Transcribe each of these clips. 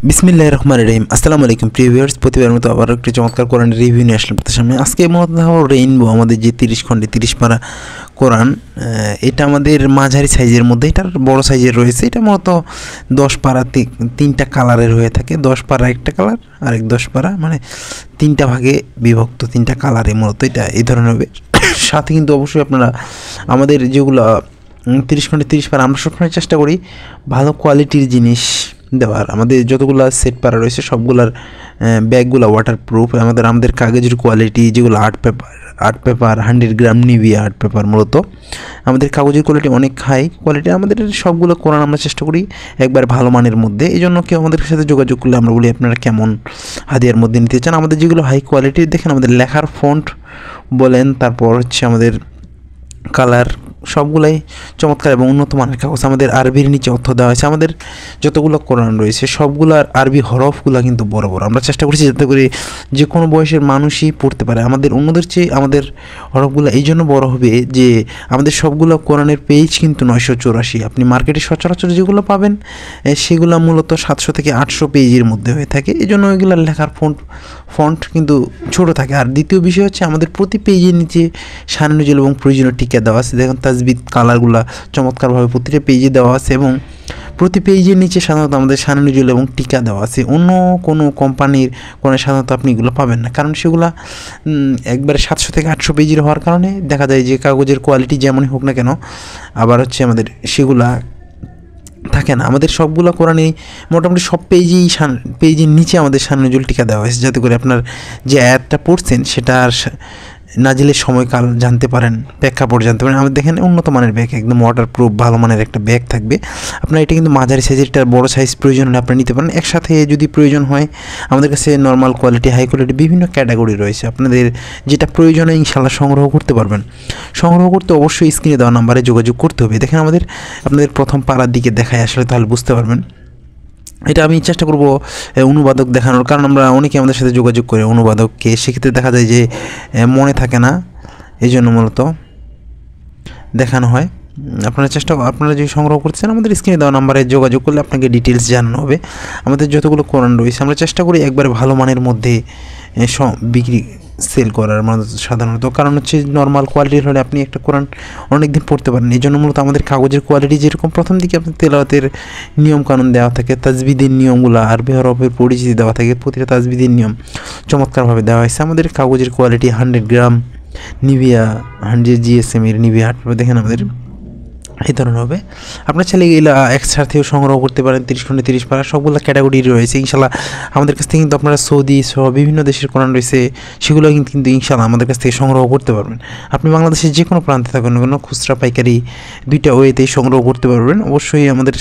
বিসমিল্লাহির রহমানির রহিম। আসসালামু আলাইকুম প্রিয় ভিউয়ার্স, প্রতিবারের মতো আবার একটি চমৎকার কোরআনের রিভিউ নিয়ে আসলাম আপনাদের সামনে। আজকে মূলত রেইনবো আমাদের যে 30 খণ্ডে 30 পারা কোরআন, এটা আমাদের মাঝারি সাইজের মধ্যে, এটার বড় সাইজের রয়েছে। এটা মূলত 10 পারাতে 3টা কালারের হয়ে থাকে। 10 পারা একটা কালার, আরেক 10 পারা, মানে 3টা ভাগে বিভক্ত, 3টা কালারে মূলত এটা এই ধরনের হবে। সাথে কিন্তু অবশ্যই আপনারা আমাদের যেগুলো 30 খণ্ডে 30 পারা, আমরা সবসময় চেষ্টা করি ভালো কোয়ালিটির জিনিস দেওয়ার। আমাদের যতগুলো সেট পারা রয়েছে সবগুলার ব্যাগগুলো ওয়াটারপ্রুফ। আমাদের কাগজের কোয়ালিটি যেগুলো আর্ট পেপার 100 গ্রাম নিভিয়া আর্ট পেপার, মূলত আমাদের কাগজের কোয়ালিটি অনেক হাই কোয়ালিটি। আমাদের সবগুলো কোরআন আমরা চেষ্টা করি একবার ভালো মানের মধ্যে। এই জন্য কেউ আমাদের সাথে যোগাযোগ করলে আমরা বলি আপনারা কেমন হাদিয়ার মধ্যে নিতে চান। আমাদের যেগুলো হাই কোয়ালিটির দেখেন, আমাদের লেখার ফন্ট বলেন, তারপর হচ্ছে আমাদের কালার, সবগুলাই চমৎকার এবং উন্নত মানের কাগজ। আমাদের আরবির নিচে অর্থ দেওয়া হয়েছে। আমাদের যতগুলো কোরআন রয়েছে সবগুলোর আরবি হরফগুলো কিন্তু বড় বড়। আমরা চেষ্টা করছি যাতে করে যে কোনো বয়সের মানুষই পড়তে পারে। আমাদের অন্যদের চেয়ে আমাদের হরফগুলো এই জন্য বড় হবে যে আমাদের সবগুলো কোরআনের পেজ কিন্তু 984। আপনি মার্কেটে সচরাচর যেগুলো পাবেন সেগুলো মূলত 700 থেকে 800 পেজের মধ্যে হয়ে থাকে। এই জন্য ওইগুলোর লেখার ফন্ট কিন্তু ছোটো থাকে। আর দ্বিতীয় বিষয় হচ্ছে আমাদের প্রতি পেজের নিচে শানে নুজুল এবং প্রয়োজনীয় টিকা দেওয়া আছে। দেখুন তাজবিদ কালারগুলো চমৎকারভাবে প্রতিটা পেজে দেওয়া আছে এবং প্রতি পেজের নিচে সাধারণত আমাদের শানে নুজুল এবং টিকা দেওয়া আছে। অন্য কোনো কোম্পানির কোনো সাধারণত আপনি এগুলো পাবেন না, কারণ সেগুলো একবারে 700 থেকে 800 পেজের হওয়ার কারণে দেখা যায় যে কাগজের কোয়ালিটি যেমনই হোক না কেন, আবার হচ্ছে আমাদের সেগুলা থাকে না। আমাদের সবগুলো কোরআনে মোটামুটি সব পেজের নিচে আমাদের শানে নুজুল টিকা দেওয়া হয়েছে, যাতে করে আপনার যে আয়াতটা পড়ছেন সেটার নাজিলের সময়কাল জানতে পারেন, প্রেক্ষাপট জানতে পারেন। আমাদের দেখেন উন্নত মানের ব্যাগ, একদম ওয়াটারপ্রুফ ভালো মানের একটা ব্যাগ থাকবে আপনার। এটা কিন্তু মাঝারি সাইজের, এটা বড় সাইজ প্রয়োজন হলে আপনি নিতে পারেন। একসাথে যদি প্রয়োজন হয় আমাদের কাছে নর্মাল কোয়ালিটি, হাই কোয়ালিটি বিভিন্ন ক্যাটাগরি রয়েছে। আপনাদের যেটা প্রয়োজনে ইনশাআল্লাহ সংগ্রহ করতে পারবেন। সংগ্রহ করতে অবশ্যই স্ক্রিনে দেওয়া নাম্বারে যোগাযোগ করতে হবে। দেখেন আপনাদের প্রথম পাড়ার দিকে দেখায় আসলে তাহলে বুঝতে পারবেন। এটা আমি চেষ্টা করব অনুবাদক দেখানোর, কারণ আমরা অনেকে আমাদের সাথে যোগাযোগ করে অনুবাদককে, সেক্ষেত্রে দেখা যায় যে মনে থাকে না, এই জন্য মূলত দেখানো হয়। আপনারা যে সংগ্রহ করছেন আমাদের স্ক্রিনে দেওয়া নাম্বারে যোগাযোগ করলে আপনাকে ডিটেলস জানানো হবে। আমাদের যতগুলো কোরআন রয়েছে আমরা চেষ্টা করি একবারে ভালো মানের মধ্যে সেল করার, মানে সাধারণত কারণ হচ্ছে নর্মাল কোয়ালিটির হলে আপনি একটা কোরআন অনেক দিন পড়তে পারেন। এই জন্য মূলত আমাদের কাগজের কোয়ালিটি যেরকম প্রথম দিকে আপনার তেলাওয়াতের নিয়মকানুন দেওয়া থাকে, তাজবিদের নিয়মগুলো আরবি হরফের পরিচিতি দেওয়া থাকে, প্রতিটা তাজবিদের নিয়ম চমৎকারভাবে দেওয়া হয়েছে। আমাদের কাগজের কোয়ালিটি 100 গ্রাম নিভিয়া 100 GSM এর নিভিয়া আর্ট পেপার, দেখেন আমাদের এই ধরনের হবে। আপনার ছেলে এগুলো একসাথেও সংগ্রহ করতে পারেন। 30 খণ্ডে 30 পারা সবগুলো ক্যাটাগরি রয়েছে ইনশাল্লাহ। আমাদের কাছ থেকে কিন্তু আপনারা সৌদি সহ বিভিন্ন দেশের কোরআন রয়েছে, সেগুলো কিন্তু ইনশাল্লাহ আমাদের কাছ থেকে সংগ্রহ করতে পারবেন। আপনি বাংলাদেশের যে কোনো প্রান্তে থাকুন না কেন, খুচরা পাইকারি দুইটা ওয়েতেই সংগ্রহ করতে পারবেন। অবশ্যই আমাদের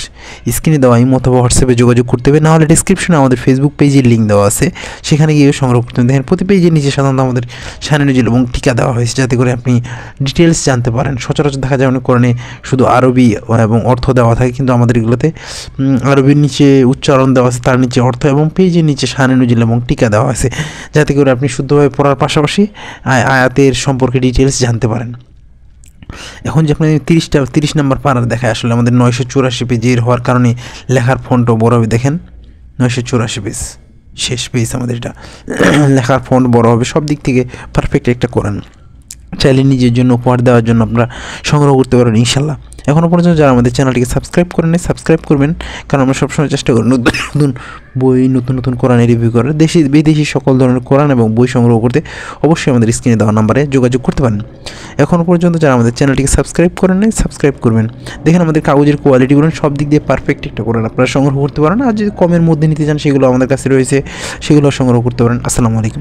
স্ক্রিনে দেওয়া ইমো অথবা হোয়াটসঅ্যাপে যোগাযোগ করতে হবে, নাহলে ডিসক্রিপশনে আমাদের ফেসবুক পেজের লিঙ্ক দেওয়া আছে, সেখানে গিয়ে সংগ্রহ করতে হবে। দেখেন প্রতি পেজের নিচে সাধারণত আমাদের শানে নুজুল এবং টিকা দেওয়া হয়েছে, যাতে করে আপনি ডিটেলস জানতে পারেন। সচরাচর দেখা যায় অনেক কোরআনে শুধু আরবি এবং অর্থ দেওয়া থাকে, কিন্তু আমাদের এগুলোতে আরবির নিচে উচ্চারণ দেওয়া আছে, তার নিচে অর্থ এবং পেজের নিচে শানে নুজুল এবং টিকা দেওয়া আছে, যাতে করে আপনি শুদ্ধভাবে পড়ার পাশাপাশি আয়াতের সম্পর্কে ডিটেলস জানতে পারেন। এখন যে আপনি 30 নম্বর পাড়ার দেখায় আসলে আমাদের 984 পেজের হওয়ার কারণে লেখার ফন্টও বড় হবে। দেখেন 984 পেজ, শেষ পেজ আমাদের এটা। লেখার ফন্ট বড় হবে, সব দিক থেকে পারফেক্ট একটা কোরআন। চাইলে নিজের জন্য উপহার দেওয়ার জন্য আপনারা সংগ্রহ করতে পারেন ইনশাল্লাহ। এখনও পর্যন্ত যারা আমাদের চ্যানেলটিকে সাবস্ক্রাইব করেন সাবস্ক্রাইব করবেন, কারণ আমরা সবসময় চেষ্টা করি নতুন নতুন বই, নতুন নতুন কোরআনের রিভিউ করার। দেশি বিদেশি সকল ধরনের কোরআন এবং বই সংগ্রহ করতে অবশ্যই আমাদের স্ক্রিনে দেওয়া নাম্বারে যোগাযোগ করতে পারেন। এখনও পর্যন্ত যারা আমাদের চ্যানেলটিকে সাবস্ক্রাইব করেন সাবস্ক্রাইব করবেন। দেখেন আমাদের কাগজের কোয়ালিটিগুলো সব দিক দিয়ে পারফেক্ট একটা কোরআন আপনারা সংগ্রহ করতে পারেন। আর যদি কমের মধ্যে নিতে চান সেগুলো আমাদের কাছে রয়েছে, সেগুলো সংগ্রহ করতে পারেন। আসসালামু আলাইকুম।